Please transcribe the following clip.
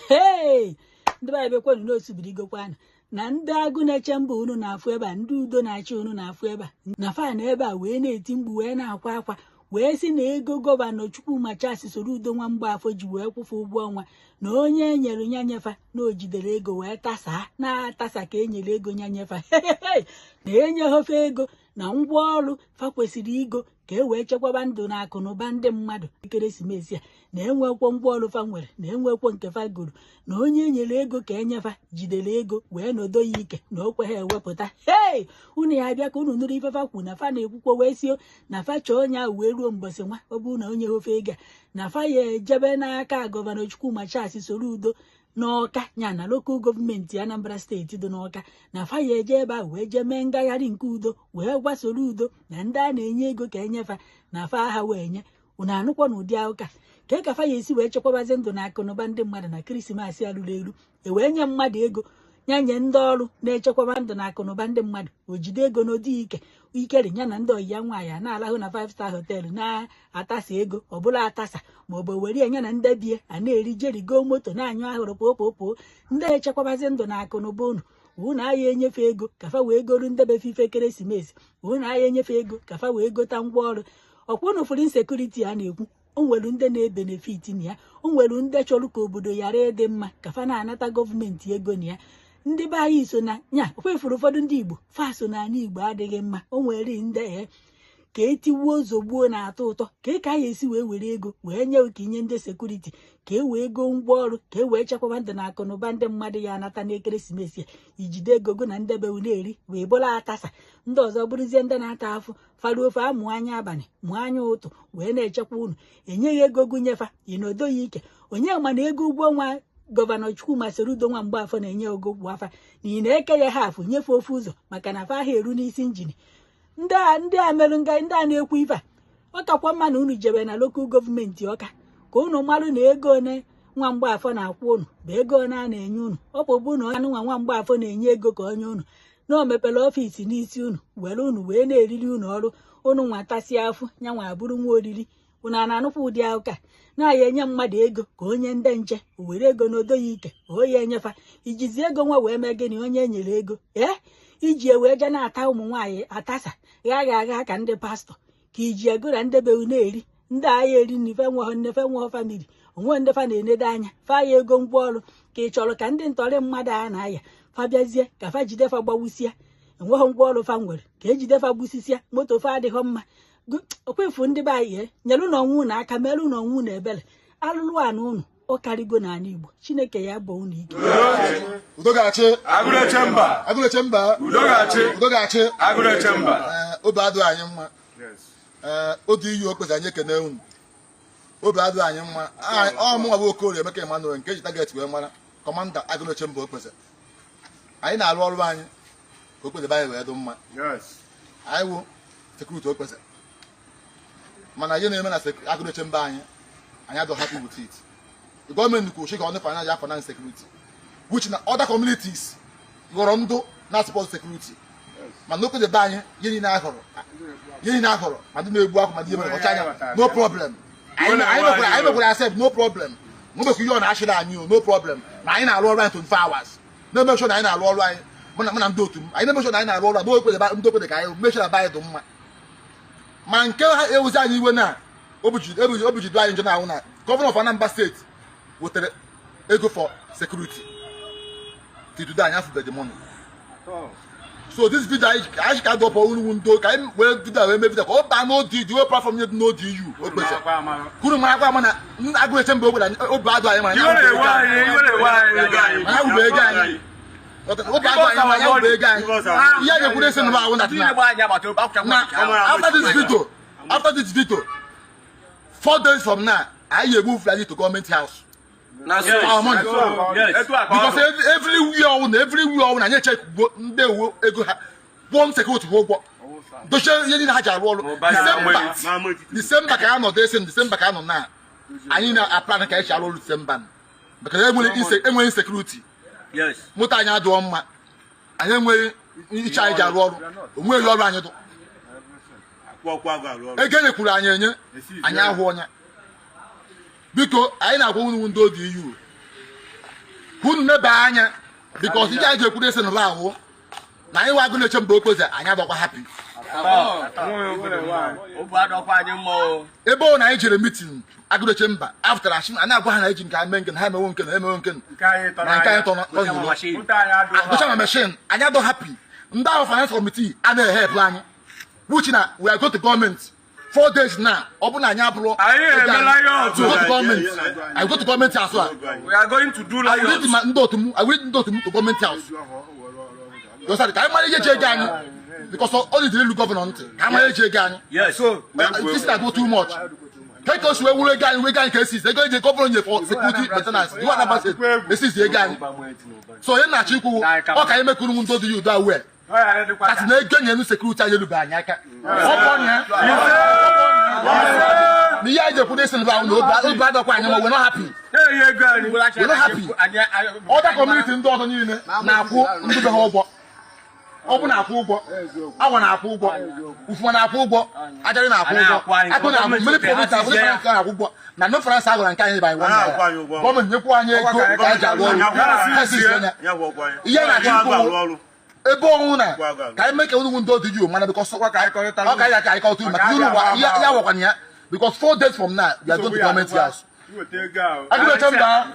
Hey, ndị ba ebe kwenu n'otu birigokwana na ndị agụ na-eche mba unu na-afụ ebe a, ndị udo na-achị unu na-afụ ebe a, na fan ebe a wee na-eti mgbu wee na-akwa akwa wee si na ego gọvanọ Chukwumachasị Soludo nwa Mgbafọ ji wee kwụfe ụgwọ ọnwa na onye enyere nya nyefa na o jidere ego wee tasa na-atasa ka enyere ego nya nyefa na enye hofe ego na ngwa ọrụ fa kwesịrị igo ka e wee chekwaba ndụ na akụ na ụba ndị mmadụ ekeresimesi a na-enwekwo ngwa ọrụ fa nwere na-enwekwo nke fa goro na onye enyere ego ka enyefa jidere ego wee nodo ya ike na o kweghị ewepụta. Unu ya abịa ka unu nụrụ ife fa kwu na fa na-ekwukwo wee sio na fa chọọ onye ahụ wee ruo mbọsị nwa ọ bụ na onye hofe ego a na fa ya ejebe n'aka gọvanọ Chukwumachasị Soludo n'Ọka nya na lokal gọọmenti Anambra steeti dị n'Ọka na fa ya eje ebe a wee jee mee ngagharị nke udo wee gwa Soludo na ndị a na-enye ego ka enyefa na fa ha wee nye. Unu anụkwa n'ụdị akụka ka fa ya esi wee chekwabazi ndụ na akụnụba ndị mmadụ na Krismas alụrụ elu wee nye mmadụ ego ya nye ndị ọrụ na-echekwaba ndụ na akụnụba ndị mmadụ o jide ego n'ụdị ikeri ya na ndị ọyi ya nwaanyị na-alahụ na 5-star họteelụ na-atasa ego ọbụla atasa maọbụ were ya na ndị bie a na-eri jerigo moto na-anyụ ahụrụ popopo ndị echekwabazi ndụ na akụnụba unu aya enyefe ego ka fa wee goru ndebefe ife ekeresimesi unu aya enyefe ego ka fa wee gota ngwa ọrụ ọkwa unu fụrụ insekuriti a na-ekwu o nwere ndị na-ebenefit na ya o nwere ndị chọrọ ka obodo ghara ịdị mma ka fa na-anata gọọmenti ego na ya ndị be anyị so na nya kwefuru ụfọdụ ndị Igbo fa so na ala Igbo adịghị mma o nwere ndị ka etiwuo ozogbuo na-atọ ụtọ ka ya esi wee were ego wee nye ka inye ndị sekuriti ka e wee go ngwa ọrụ ka e wee chekwaba ndụ na akụnụba ndị mmadụ ya anata n'ekeresimesi ijide ego go na ndebe na-eri wee bụla atasa ndị ọzọ bụrụzie ndị na-ata afụ faruo ofe amụ anya abalị mụọ anya ụtụ wee na-echekwa unu enyeghị ego gụnyefa ịnodo ya ike onye ma na ego ụgwọ ọnwa gọvanọ Chukwuma Soludo nwa Mgbafọ na-enye ogo kwa afa n'ihi na eke ya hafụ nyefe ofe ụzọ maka na fa ha eru n'isi injin ndị a merụ nga ndị a na-ekwu ife a ọ kakwa mma na unu jebe na lokal gọọmenti Ọka ka unu marụ na ego one nwa Mgbafọ na-akwụ unu bụ ego one a na-enye unu ọ bụ na anụ nwa Mgbafọ na-enye ego ka onye unu na o mepere ọfịs n'isi unu were unu wee na-eriri unu ọrụ unu nwatasị afụ nyanwa abụrụ nwa oriri unu a na-anụkwa ụdị akụka na-aya enye mmadụ ego ka onye ndị nche o were ego n'odo ya ike oya enyefa ijizi ego nwa wee mee gịnị onye enyere ego iji wee je na-ata ụmụ nwaanyị atasa agha ka ndị pastọ ka iji ego na ndebe na-eri ndị agha eri n'ife nweghọ nnefe nweghọ famili onwe ndị fa na-enedo anya fa ya ego ngwa ọrụ ka ị chọrọ ka ndị ntọrị mmadụ a na-aya fa bịazie ka fa jidefa gbawusịa enweghọ ngwa ọrụ fa nwere ka ejidefa gbusisịa moto fa adịghọ mma okwefu ndị be anyị nyelu na ọnwụ na aka merụ na ọnwụ na ebele alụlụ a na unu ọ karịgo n'ala Igbo Chineke ya bụ unu ike obi adụ anyị mma oge iyi okpeze anyị ekene unu obi adụ anyị mma ọmụnwa bụ Okorie Emeka Emmanuel nke eji target wee mara kọmanda Agụleche mba Okpeze anyị na-arụ ọrụ anyị ka Okpeze anyị wee dị mma anyị wụ sekuriti Okpeze mana ihe na-eme na Agụleche mba anyị adọ happy with it. The government could shake on the financial security, which in other communities you are under not support security. Man, look at the bank, you need and no problem. I know what I said, no problem. You on actually I knew, no problem. I ain't all right 24 hours. No mention I know all right. When I'm doing, I never mention I know all right. Don't put the guy, make sure I buy it. Man, it was I knew now. Obuji dry in General, Governor of Anambra State. What ego for security to do that after the money. So this video I can't go for window. Can well do that. Maybe the no did you apart from you no do you. Couldn't my mana I go to go and oh bad I am. After this video 4 days from now I move like to government house. Our money. Because everywhere and you check they will one security hold. December cannot December cannot now. I need a plan cash all December. Because everyone insecurity. Yes. Mutanya do ma. And then we charge our road. Where you run it. Again, Kuranya, and ya. Because I know who do the you. Who never anya because you guys put this in the law. Now you are going to jump because I never happy. Ebo na ejere meeting agụdo chamber after ashim ana agwa ha na ejin ka menken ha me wonken na nkan to no machine anya do happy nda of finance committee ana help plan which na we are going to government 4 days now obuna anya abro I go to government house. We are going to do like I will to government house. Because I manage because only the government can manage again. Yes, so this is not too much. Take us where we again cases. They're going to government for security maintenance. You are not this is the again. So in that you okay, make you do you that way. That's not again security you look back. Me ya put this in about no bad we're not happy. We're not happy. Other community in Dorton Union now into the whole open na akwụgwọ awa na akwụgwọ ufu na akwụgwọ ajari na akwụgwọ akụ na mmiri province na different na akwụgwọ na no France agora nke anyị by one gọọmenti nyekwu anyị ego ka aja arụ ihe na chukwu ebe ọnwụ na ka anyị mee ka unu ndo dị you mana because ọ ka anyị ka otu maka unu ya wakwana ya because 4 days from now we are going to government house. Agụdo chamber.